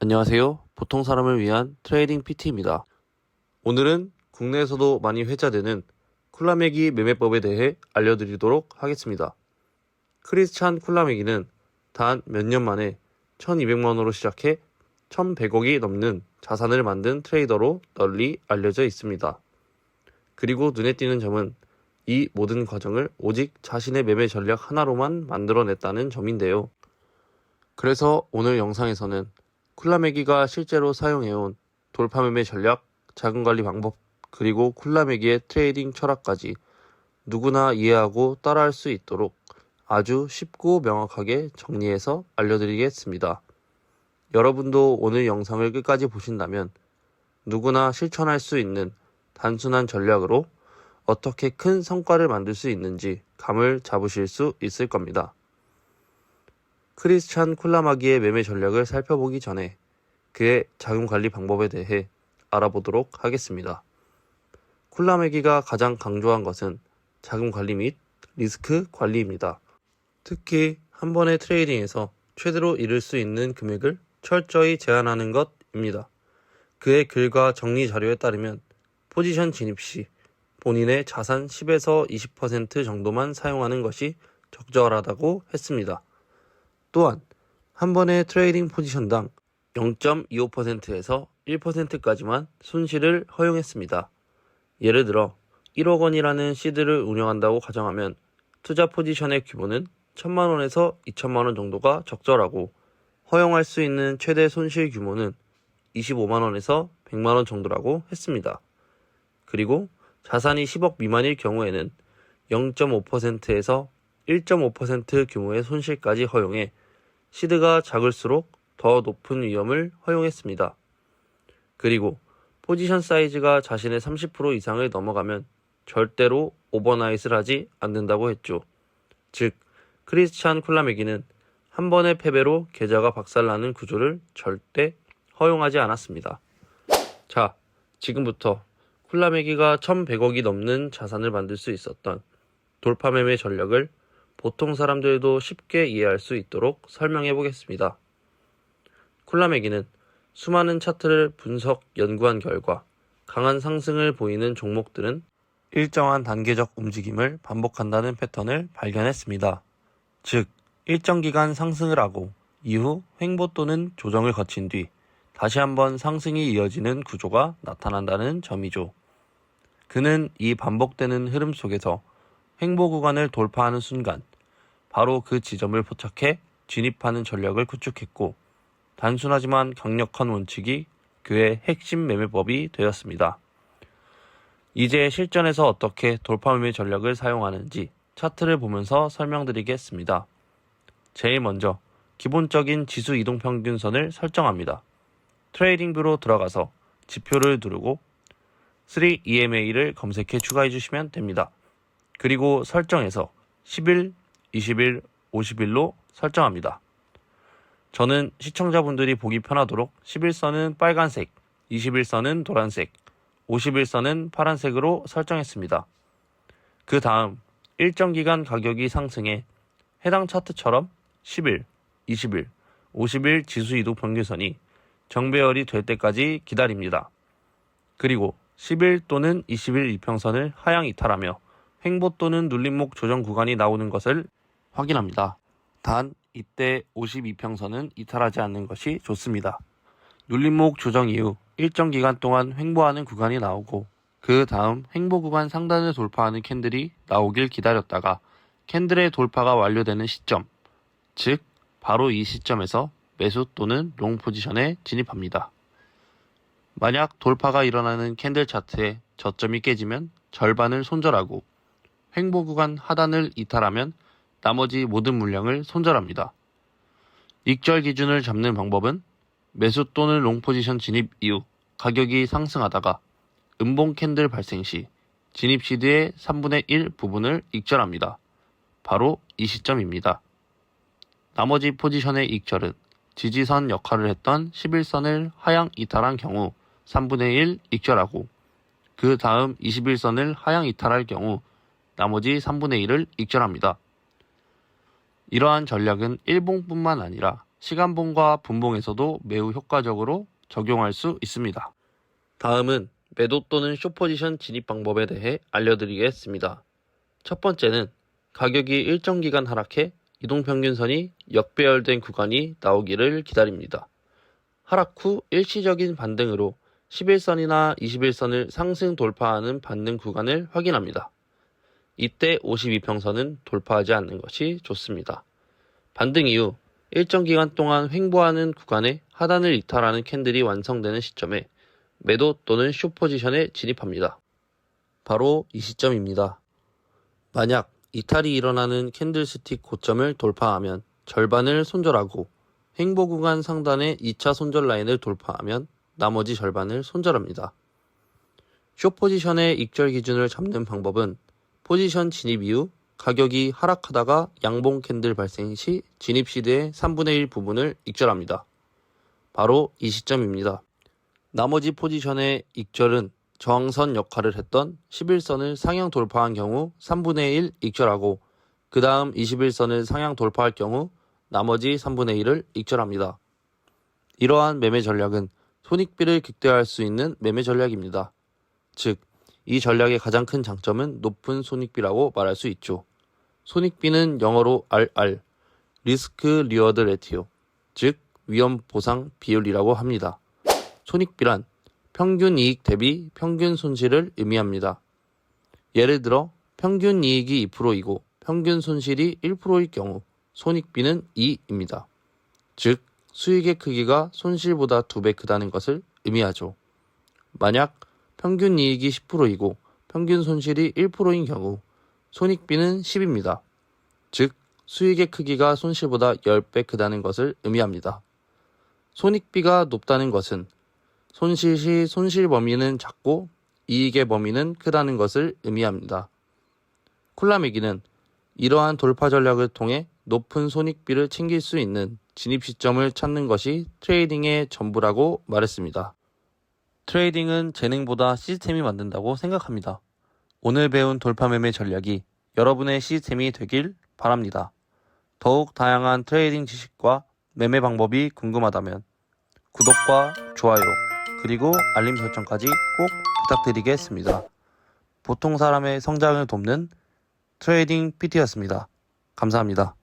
안녕하세요. 보통 사람을 위한 트레이딩 PT입니다. 오늘은 국내에서도 많이 회자되는 쿨라매기 매매법에 대해 알려드리도록 하겠습니다. 크리스찬 쿨라매기는 단 몇 년 만에 1200만원으로 시작해 1100억이 넘는 자산을 만든 트레이더로 널리 알려져 있습니다. 그리고 눈에 띄는 점은 이 모든 과정을 오직 자신의 매매 전략 하나로만 만들어냈다는 점인데요. 그래서 오늘 영상에서는 쿨라매기가 실제로 사용해온 돌파매매 전략, 자금관리 방법, 그리고 쿨라매기의 트레이딩 철학까지 누구나 이해하고 따라할 수 있도록 아주 쉽고 명확하게 정리해서 알려드리겠습니다. 여러분도 오늘 영상을 끝까지 보신다면 누구나 실천할 수 있는 단순한 전략으로 어떻게 큰 성과를 만들 수 있는지 감을 잡으실 수 있을 겁니다. 크리스찬 쿨라매기의 매매 전략을 살펴보기 전에 그의 자금 관리 방법에 대해 알아보도록 하겠습니다. 쿨라매기가 가장 강조한 것은 자금 관리 및 리스크 관리입니다. 특히 한 번의 트레이딩에서 최대로 잃을 수 있는 금액을 철저히 제한하는 것입니다. 그의 글과 정리 자료에 따르면 포지션 진입 시 본인의 자산 10에서 20% 정도만 사용하는 것이 적절하다고 했습니다. 또한 한 번의 트레이딩 포지션당 0.25%에서 1%까지만 손실을 허용했습니다. 예를 들어 1억 원이라는 시드를 운영한다고 가정하면 투자 포지션의 규모는 1000만 원에서 2000만 원 정도가 적절하고 허용할 수 있는 최대 손실 규모는 25만 원에서 100만 원 정도라고 했습니다. 그리고 자산이 10억 미만일 경우에는 0.5%에서 1.5% 규모의 손실까지 허용해 시드가 작을수록 더 높은 위험을 허용했습니다. 그리고 포지션 사이즈가 자신의 30% 이상을 넘어가면 절대로 오버나잇을 하지 않는다고 했죠. 즉, 크리스찬 쿨라매기는 한 번의 패배로 계좌가 박살나는 구조를 절대 허용하지 않았습니다. 자, 지금부터 쿨라매기가 1100억이 넘는 자산을 만들 수 있었던 돌파매매 전략을 보통 사람들도 쉽게 이해할 수 있도록 설명해 보겠습니다. 쿨라매기는 수많은 차트를 분석, 연구한 결과 강한 상승을 보이는 종목들은 일정한 단계적 움직임을 반복한다는 패턴을 발견했습니다. 즉, 일정 기간 상승을 하고 이후 횡보 또는 조정을 거친 뒤 다시 한번 상승이 이어지는 구조가 나타난다는 점이죠. 그는 이 반복되는 흐름 속에서 횡보 구간을 돌파하는 순간 바로 그 지점을 포착해 진입하는 전략을 구축했고 단순하지만 강력한 원칙이 그의 핵심 매매법이 되었습니다. 이제 실전에서 어떻게 돌파매매 전략을 사용하는지 차트를 보면서 설명드리겠습니다. 제일 먼저 기본적인 지수 이동평균선을 설정합니다. 트레이딩뷰로 들어가서 지표를 누르고 3EMA를 검색해 추가해 주시면 됩니다. 그리고 설정에서 10일, 20일, 50일로 설정합니다. 저는 시청자분들이 보기 편하도록 11선은 빨간색, 21선은 노란색, 51선은 파란색으로 설정했습니다. 그 다음 일정 기간 가격이 상승해 해당 차트처럼 10일, 20일, 50일 지수 이동 평균선이 정배열이 될 때까지 기다립니다. 그리고 10일 또는 20일 이평선을 하향 이탈하며 횡보 또는 눌림목 조정 구간이 나오는 것을 확인합니다. 단 이때 52평선은 이탈하지 않는 것이 좋습니다. 눌림목 조정 이후 일정 기간 동안 횡보하는 구간이 나오고 그 다음 횡보 구간 상단을 돌파하는 캔들이 나오길 기다렸다가 캔들의 돌파가 완료되는 시점, 즉 바로 이 시점에서 매수 또는 롱 포지션에 진입합니다. 만약 돌파가 일어나는 캔들 차트에 저점이 깨지면 절반을 손절하고 횡보 구간 하단을 이탈하면 나머지 모든 물량을 손절합니다. 익절 기준을 잡는 방법은 매수 또는 롱 포지션 진입 이후 가격이 상승하다가 음봉 캔들 발생 시 진입 시드의 3분의 1 부분을 익절합니다. 바로 이 시점입니다. 나머지 포지션의 익절은 지지선 역할을 했던 11선을 하향 이탈한 경우 3분의 1 익절하고 그 다음 21선을 하향 이탈할 경우 나머지 3분의 1을 익절합니다. 이러한 전략은 일봉뿐만 아니라 시간봉과 분봉에서도 매우 효과적으로 적용할 수 있습니다. 다음은 매도 또는 숏포지션 진입 방법에 대해 알려드리겠습니다. 첫 번째는 가격이 일정 기간 하락해 이동평균선이 역배열된 구간이 나오기를 기다립니다. 하락 후 일시적인 반등으로 11선이나 21선을 상승 돌파하는 반등 구간을 확인합니다. 이때 52평선은 돌파하지 않는 것이 좋습니다. 반등 이후 일정 기간 동안 횡보하는 구간에 하단을 이탈하는 캔들이 완성되는 시점에 매도 또는 숏 포지션에 진입합니다. 바로 이 시점입니다. 만약 이탈이 일어나는 캔들스틱 고점을 돌파하면 절반을 손절하고 횡보 구간 상단의 2차 손절 라인을 돌파하면 나머지 절반을 손절합니다. 숏 포지션의 익절 기준을 잡는 방법은 포지션 진입 이후 가격이 하락하다가 양봉 캔들 발생 시 진입 시드의 3분의 1 부분을 익절합니다. 바로 이 시점입니다. 나머지 포지션의 익절은 저항선 역할을 했던 11선을 상향 돌파한 경우 3분의 1 익절하고 그 다음 21선을 상향 돌파할 경우 나머지 3분의 1을 익절합니다. 이러한 매매 전략은 손익비를 극대화할 수 있는 매매 전략입니다. 즉, 이 전략의 가장 큰 장점은 높은 손익비라고 말할 수 있죠. 손익비는 영어로 RR, 리스크 리워드 레티오, 즉 위험 보상 비율이라고 합니다. 손익비란 평균 이익 대비 평균 손실을 의미합니다. 예를 들어 평균 이익이 2%이고 평균 손실이 1%일 경우 손익비는 2입니다. 즉 수익의 크기가 손실보다 2배 크다는 것을 의미하죠. 만약 평균 이익이 10%이고 평균 손실이 1%인 경우 손익비는 10입니다. 즉 수익의 크기가 손실보다 10배 크다는 것을 의미합니다. 손익비가 높다는 것은 손실 시 손실 범위는 작고 이익의 범위는 크다는 것을 의미합니다. 콜라매기는 이러한 돌파 전략을 통해 높은 손익비를 챙길 수 있는 진입 시점을 찾는 것이 트레이딩의 전부라고 말했습니다. 트레이딩은 재능보다 시스템이 만든다고 생각합니다. 오늘 배운 돌파 매매 전략이 여러분의 시스템이 되길 바랍니다. 더욱 다양한 트레이딩 지식과 매매 방법이 궁금하다면 구독과 좋아요 그리고 알림 설정까지 꼭 부탁드리겠습니다. 보통 사람의 성장을 돕는 트레이딩 PT였습니다. 감사합니다.